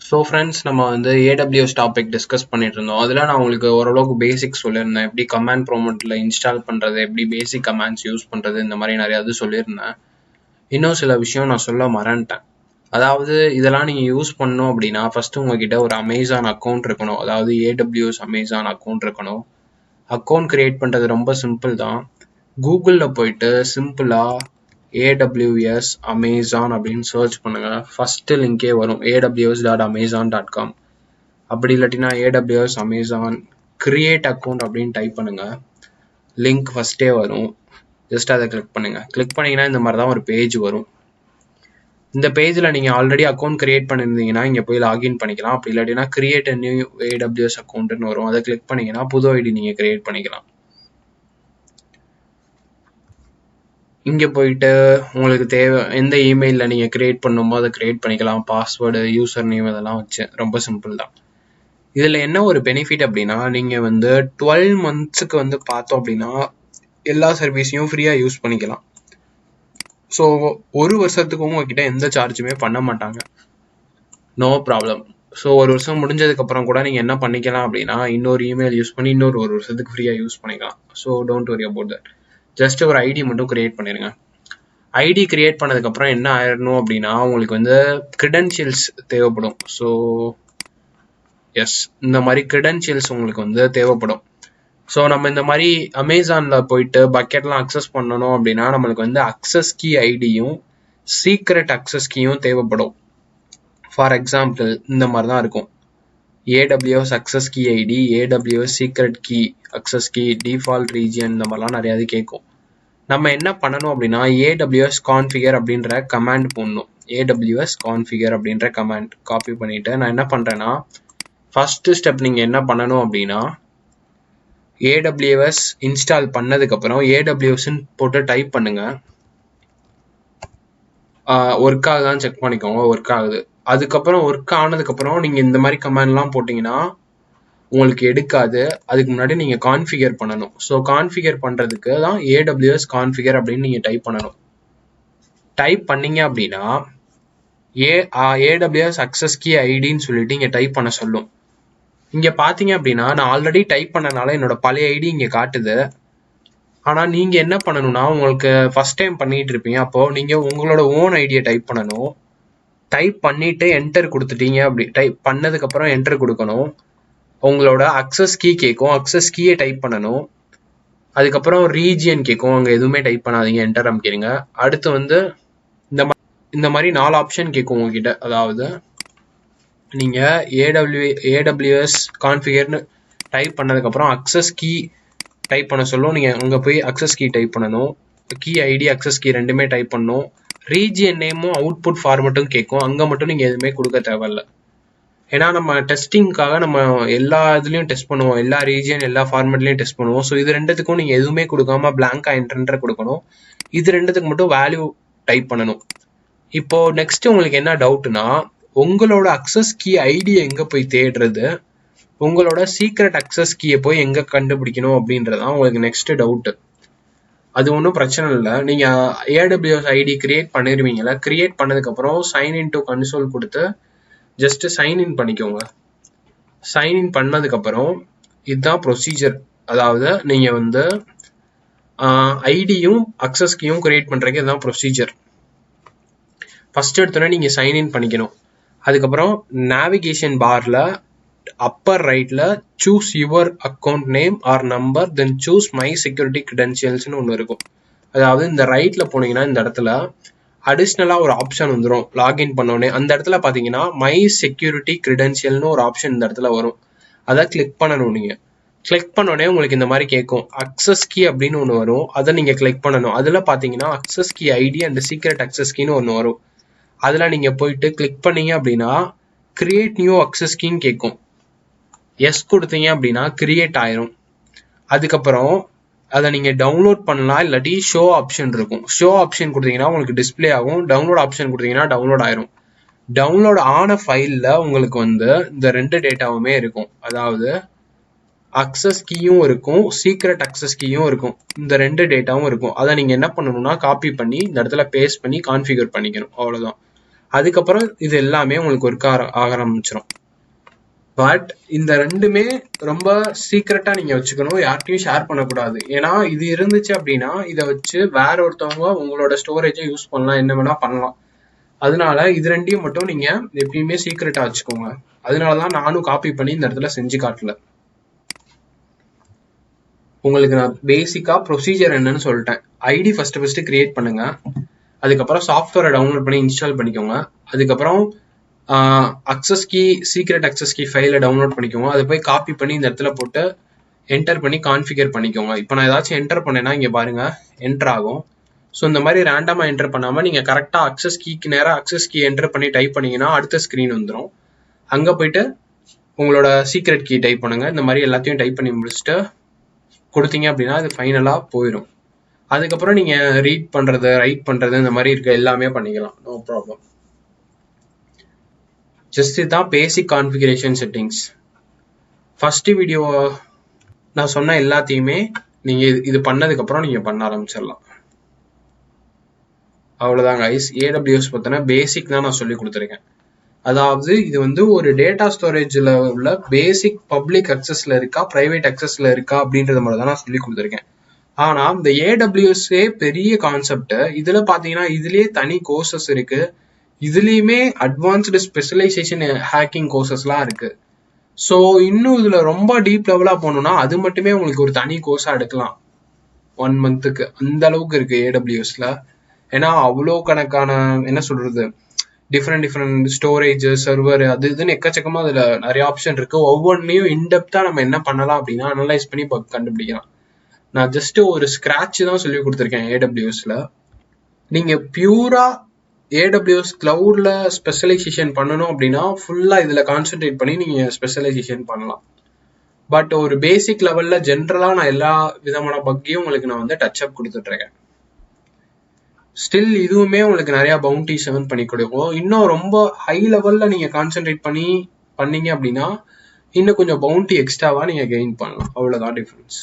So friends, நம்ம வந்து AWS topic discuss பண்ணிட்டு இருந்தோம். அதில் நான் உங்களுக்கு ஓரளவுக்கு பேசிக்ஸ் சொல்லியிருந்தேன். எப்படி கமாண்ட் ப்ரோமோட்டில் இன்ஸ்டால் பண்ணுறது, எப்படி பேசிக் கமாண்ட்ஸ் யூஸ் பண்ணுறது, இந்த மாதிரி நிறையா இது சொல்லியிருந்தேன். இன்னும் சில விஷயம் நான் சொல்ல மறந்துட்டேன். அதாவது இதெல்லாம் நீங்கள் யூஸ் பண்ணணும் அப்படின்னா ஃபஸ்ட்டு உங்ககிட்ட ஒரு அமேசான் அக்கௌண்ட் இருக்கணும். அதாவது ஏடபிள்யூஎஸ் அமேசான் அக்கௌண்ட் இருக்கணும். அக்கௌண்ட் கிரியேட் பண்ணுறது ரொம்ப சிம்பிள் தான். கூகுளில் போயிட்டு சிம்பிளாக AWS Amazon அப்படின்னு சர்ச் பண்ணுங்க. ஃபர்ஸ்ட் லிங்கே வரும் aws.amazon.com. அப்படி இல்லாட்டினா AWS Amazon கிரியேட் அக்கௌண்ட் அப்படின்னு டைப் பண்ணுங்க. லிங்க் ஃபர்ஸ்டே வரும். ஜஸ்ட் அதை கிளிக் பண்ணுங்க. கிளிக் பண்ணீங்கன்னா இந்த மாதிரி தான் ஒரு பேஜ் வரும். இந்த பேஜில் நீங்கள் ஆல்ரெடி அக்கௌண்ட் கிரியேட் பண்ணியிருந்தீங்கன்னா இங்கே போய் லாகின் பண்ணிக்கலாம். அப்படி இல்லாட்டினா கிரியேட் அ நியூ AWS அக்கௌண்ட்னு வரும். அதை கிளிக் பண்ணீங்கன்னா புது ஐடி நீங்கள் கிரியேட் பண்ணிக்கலாம். இங்கே போயிட்டு உங்களுக்கு தேவை எந்த இமெயிலில் நீங்கள் க்ரியேட் பண்ணணுமோ அதை க்ரியேட் பண்ணிக்கலாம். பாஸ்வேர்டு, யூசர் நேம் இதெல்லாம் வச்சு ரொம்ப சிம்பிள் தான். இதில் என்ன ஒரு பெனிஃபிட் அப்படின்னா, நீங்கள் வந்து 12 months வந்து பார்த்தோம் அப்படின்னா எல்லா சர்வீஸையும் ஃப்ரீயாக யூஸ் பண்ணிக்கலாம். ஸோ ஒரு வருஷத்துக்கு உங்ககிட்ட எந்த சார்ஜுமே பண்ண மாட்டாங்க. No problem. ஸோ ஒரு வருஷம் முடிஞ்சதுக்கப்புறம் கூட நீங்கள் என்ன பண்ணிக்கலாம் அப்படின்னா இன்னொரு இமெயில் யூஸ் பண்ணி ஒரு வருஷத்துக்கு ஃப்ரீயாக யூஸ் பண்ணிக்கலாம். So don't worry about that. Just ஒரு ஐடி மட்டும் கிரியேட் பண்ணிடுங்க. ஐடி கிரியேட் பண்ணதுக்கப்புறம் என்ன ஆயிடணும் அப்படின்னா உங்களுக்கு வந்து கிரெடென்ஷியல்ஸ் தேவைப்படும். ஸோ எஸ், இந்த மாதிரி கிரெடென்ஷியல்ஸ் உங்களுக்கு வந்து தேவைப்படும். ஸோ நம்ம இந்த மாதிரி அமேசானில் போயிட்டு பக்கெட்லாம் அக்சஸ் பண்ணணும் அப்படின்னா நம்மளுக்கு வந்து அக்சஸ் கீ ஐடியும் சீக்ரெட் அக்சஸ் கீயும் தேவைப்படும். ஃபார் எக்ஸாம்பிள் இந்த மாதிரி தான் இருக்கும். AWS access key ID, AWS secret key access key, default region, இந்த மாதிரிலாம் நிறையா கேட்கும். நம்ம என்ன பண்ணணும் அப்படின்னா AWS கான்ஃபிகர் அப்படின்ற கமாண்ட் போடணும். AWS கான்ஃபிகர் அப்படின்ற கமாண்ட் காப்பி பண்ணிட்டு நான் என்ன பண்ணுறேன்னா ஃபர்ஸ்ட் ஸ்டெப் நீங்கள் என்ன பண்ணணும் அப்படின்னா AWS இன்ஸ்டால் பண்ணதுக்கப்புறம் AWSன்னு போட்டு டைப் பண்ணுங்க. ஒர்க் ஆகுதான்னு செக் பண்ணிக்கோங்க. ஒர்க் ஆகுது. அதுக்கப்புறம் ஒர்க் ஆனதுக்கப்புறம் நீங்கள் இந்த மாதிரி கமாண்ட்லாம் போட்டிங்கன்னா உங்களுக்கு எடுக்காது. அதுக்கு முன்னாடி நீங்கள் கான்ஃபிகர் பண்ணணும். ஸோ கான்ஃபிகர் பண்ணுறதுக்கு தான் AWS கான்ஃபிகர் அப்படின்னு நீங்கள் டைப் பண்ணணும். டைப் பண்ணீங்க அப்படின்னா AWS அக்சஸ் கீ ஐடின்னு சொல்லிட்டு இங்கே டைப் பண்ண சொல்லும். இங்கே பார்த்தீங்க அப்படின்னா நான் ஆல்ரெடி டைப் பண்ணனால என்னோட பழைய ஐடி இங்கே காட்டுது. ஆனால் நீங்கள் என்ன பண்ணணும்னா உங்களுக்கு ஃபர்ஸ்ட் டைம் பண்ணிட்டு இருப்பீங்க. அப்போது நீங்கள் உங்களோட ஓன் ஐடியை டைப் பண்ணணும். டைப் பண்ணிட்டு என்டர் கொடுத்துட்டீங்க. அப்படி டைப் பண்ணதுக்கப்புறம் என்டர் கொடுக்கணும். உங்களோட அக்சஸ் கீ கேட்கும். அக்சஸ் கீயை டைப் பண்ணணும். அதுக்கப்புறம் ரீஜியன் கேட்கும். அங்கே எதுவுமே டைப் பண்ணாதீங்க, என்டர் அமைக்கிறீங்க. அடுத்து வந்து இந்த மாதிரி 4 ஆப்ஷன் கேட்கும் உங்ககிட்ட. அதாவது நீங்கள் AWS கான்ஃபிகர்னு டைப் பண்ணதுக்கப்புறம் அக்சஸ் கீ டைப் பண்ண சொல்லும். நீங்கள் அங்கே போய் அக்சஸ் கீ டைப் பண்ணணும். கீ ஐடி, அக்சஸ் கீ ரெண்டுமே டைப் பண்ணணும். ரீஜியன் நேமும் அவுட்புட் ஃபார்மட்டும் கேட்கும். அங்கே மட்டும் நீங்கள் எதுவுமே கொடுக்க தேவையில்ல. ஏன்னா நம்ம டெஸ்டிங்காக நம்ம எல்லா இதுலேயும் டெஸ்ட் பண்ணுவோம். எல்லா ரீஜியன், எல்லா ஃபார்மேட்லேயும் டெஸ்ட் பண்ணுவோம். ஸோ இது ரெண்டுத்துக்கும் நீங்கள் எதுவுமே கொடுக்காம பிளாங்காக என்டர் கொடுக்கணும். இது ரெண்டுத்துக்கு மட்டும் வேல்யூ டைப் பண்ணணும். இப்போ நெக்ஸ்ட் உங்களுக்கு என்ன டவுட்னா உங்களோட அக்சஸ் கீ ஐடி எங்கே போய் தேடுறது, உங்களோட சீக்ரெட் அக்சஸ் கீயை போய் எங்கே கண்டுபிடிக்கணும் அப்படின்றதான் உங்களுக்கு நெக்ஸ்ட் டவுட்டு. அது ஒன்றும் பிரச்சனை இல்லை. நீங்கள் AWS ஐடி கிரியேட் பண்ணிடுவீங்களா. கிரியேட் பண்ணதுக்கப்புறம் சைன்இன் டு கன்சோல் கொடுத்து ஜஸ்ட் சைன்இன் பண்ணிக்கோங்க. சைன்இன் பண்ணதுக்கப்புறம் இதுதான் ப்ரொசீஜர். அதாவது நீங்கள் வந்து ஐடியும் அக்சஸ் கீயும் கிரியேட் பண்ணுறதுக்கு இதுதான் ப்ரொசீஜர். ஃபர்ஸ்ட் எடுத்தோன்னே நீங்கள் சைன்இன் பண்ணிக்கணும். அதுக்கப்புறம் நேவிகேஷன் பாரில் அப்பர் ரைட்டில் choose your account name or number, then choose my security கிரெடென்ஷியல்ஸ்னு ஒன்று இருக்கும். அதாவது இந்த ரைட்டில் போனீங்கன்னா இந்த இடத்துல அடிஷ்னலாக ஒரு ஆப்ஷன் வந்துடும். லாகின் பண்ணோடனே அந்த இடத்துல பார்த்தீங்கன்னா மை செக்யூரிட்டி கிரெடென்ஷியல்னு ஒரு ஆப்ஷன் இந்த இடத்துல வரும். அதை கிளிக் பண்ணணும். நீங்கள் கிளிக் பண்ணோடனே உங்களுக்கு இந்த மாதிரி கேட்கும். அக்சஸ் கீ அப்படின்னு ஒன்று வரும். அதை நீங்கள் கிளிக் பண்ணணும். அதில் பார்த்தீங்கன்னா access key ID and secret access கீன்னு ஒன்று வரும். அதில் நீங்கள் போயிட்டு கிளிக் பண்ணீங்க அப்படின்னா கிரியேட் நியூ அக்சஸ் கீன்னு கேட்கும். எஸ் கொடுத்தீங்க அப்படின்னா கிரியேட் ஆயிரும். அதுக்கப்புறம் அதை நீங்கள் டவுன்லோட் பண்ணலாம், இல்லாட்டி ஷோ ஆப்ஷன் இருக்கும். ஷோ ஆப்ஷன் கொடுத்தீங்கன்னா உங்களுக்கு டிஸ்பிளே ஆகும். டவுன்லோட் ஆப்ஷன் கொடுத்தீங்கன்னா டவுன்லோட் ஆயிரும். டவுன்லோட் ஆன ஃபைலில் உங்களுக்கு வந்து இந்த 2 டேட்டாவுமே இருக்கும். அதாவது அக்சஸ் கீயும் இருக்கும், சீக்ரெட் அக்சஸ் கீயும் இருக்கும். இந்த 2 டேட்டாவும் இருக்கும். அதை நீங்கள் என்ன பண்ணணும்னா காப்பி பண்ணி இந்த இடத்துல பேஸ்ட் பண்ணி கான்ஃபிகர் பண்ணிக்கணும். அவ்வளோதான். அதுக்கப்புறம் இது எல்லாமே உங்களுக்கு ஒர்க் ஆக ஆரம்பிச்சிடும். பட் இந்த ரெண்டுமே ரொம்ப சீக்கிரட்டா நீங்க வச்சுக்கணும், யார்கிட்டயும் ஷேர் பண்ணக்கூடாது. ஏன்னா இது இருந்துச்சு அப்படின்னா இதை வச்சு வேற ஒருத்தவங்க உங்களோட ஸ்டோரேஜை யூஸ் பண்ணலாம், என்ன வேணா பண்ணலாம். அதனால இது ரெண்டையும் மட்டும் நீங்க எப்பயுமே சீக்கிரட்டா வச்சுக்கோங்க. அதனாலதான் நானும் காப்பி பண்ணி இந்த இடத்துல செஞ்சு காட்டல. உங்களுக்கு நான் பேசிக்கா ப்ரொசீஜர் என்னன்னு சொல்லிட்டேன். ஐடி ஃபர்ஸ்ட் கிரியேட் பண்ணுங்க. அதுக்கப்புறம் சாஃப்ட்வேரை டவுன்லோட் பண்ணி இன்ஸ்டால் பண்ணிக்கோங்க. அதுக்கப்புறம் access key, secret access key ஃபைலை டவுன்லோட் பண்ணிக்கோங்க. அதை போய் காப்பி பண்ணி இந்த இடத்துல போட்டு என்டர் பண்ணி கான்ஃபிகர் பண்ணிக்கோங்க. இப்போ நான் ஏதாச்சும் என்டர் பண்ணேன்னா இங்கே பாருங்க என்டர் ஆகும். ஸோ இந்த மாதிரி ரேண்டமாக என்டர் பண்ணாமல் நீங்கள் கரெக்டாக அக்சஸ் கீக்கு நேராக அக்சஸ் கீ என்டர் பண்ணி டைப் பண்ணீங்கன்னா அடுத்த ஸ்க்ரீன் வந்துடும். அங்கே போயிட்டு உங்களோட சீக்ரெட் கீ டைப் பண்ணுங்க. இந்த மாதிரி எல்லாத்தையும் டைப் பண்ணி முடிச்சுட்டு கொடுத்தீங்க அப்படின்னா அது ஃபைனலாக போயிடும். அதுக்கப்புறம் நீங்கள் ரீட் பண்ணுறது, ரைட் பண்ணுறது, இந்த மாதிரி இருக்க எல்லாமே பண்ணிக்கலாம், நோ ப்ராப்ளம். ஜஸ்ட் இதுதான் basic configuration settings. First video நான் சொன்ன எல்லாத்தையுமே நீங்கள் இது பண்ணதுக்கப்புறம் நீங்கள் பண்ண ஆரம்பிச்சிடலாம். அவ்வளோதான் கைஸ். AWS பற்றின பேசிக் தான் நான் சொல்லி கொடுத்துருக்கேன். அதாவது இது வந்து ஒரு டேட்டா ஸ்டோரேஜில் உள்ள பேசிக் பப்ளிக் அக்சஸில் இருக்கா, ப்ரைவேட் அக்சஸில் இருக்கா அப்படின்றத மட்டும் தான் நான் சொல்லி கொடுத்துருக்கேன். ஆனால் இந்த AWS பெரிய கான்செப்ட். இதில் பார்த்தீங்கன்னா இதுலேயே தனி கோர்சஸ் இருக்கு. இதுலேயுமே அட்வான்ஸ்டு ஸ்பெஷலைசேஷன் ஹேக்கிங் கோர்சஸ்லாம் இருக்கு. ஸோ இன்னும் இதில் ரொம்ப டீப் லெவலாக போகணுன்னா அது மட்டுமே உங்களுக்கு ஒரு தனி கோர்ஸாக எடுக்கலாம் 1 மந்த்துக்கு. அந்த அளவுக்கு இருக்கு AWSல. ஏன்னா அவ்வளோ கணக்கான என்ன சொல்றது, டிஃப்ரெண்ட் ஸ்டோரேஜ், சர்வர், அது இதுன்னு எக்கச்சக்கமா அதுல நிறைய ஆப்ஷன் இருக்கு. ஒவ்வொன்றையும் இன்டெப்தா நம்ம என்ன பண்ணலாம் அப்படின்னா அனலைஸ் பண்ணி கண்டுபிடிக்கலாம். நான் ஜஸ்ட் ஒரு ஸ்கிராட்ச் தான் சொல்லி கொடுத்துருக்கேன் AWSல. நீங்க பியூரா AWS கிளவுட்ல ஸ்பெஷலைசேஷன் பண்ணணும் அப்படின்னா ஃபுல்லா இதுல கான்சென்ட்ரேட் பண்ணி நீங்க ஸ்பெஷலைசேஷன் பண்ணலாம். பட் ஒரு பேசிக் லெவல்ல ஜென்ரலா நான் எல்லா விதமான பக்கையும் உங்களுக்கு நான் வந்து டச் அப் கொடுத்துட்டு இருக்கேன். ஸ்டில் இதுவுமே உங்களுக்கு நிறைய பவுண்டிஸ் earn பண்ணி கொடுக்கும். இன்னும் ரொம்ப ஹை லெவல்ல நீங்க கான்சென்ட்ரேட் பண்ணீங்க அப்படின்னா இன்னும் கொஞ்சம் பவுண்டி எக்ஸ்ட்ராவா நீங்க கெயின் பண்ணலாம். அவ்வளவுதான் டிஃபரன்ஸ்.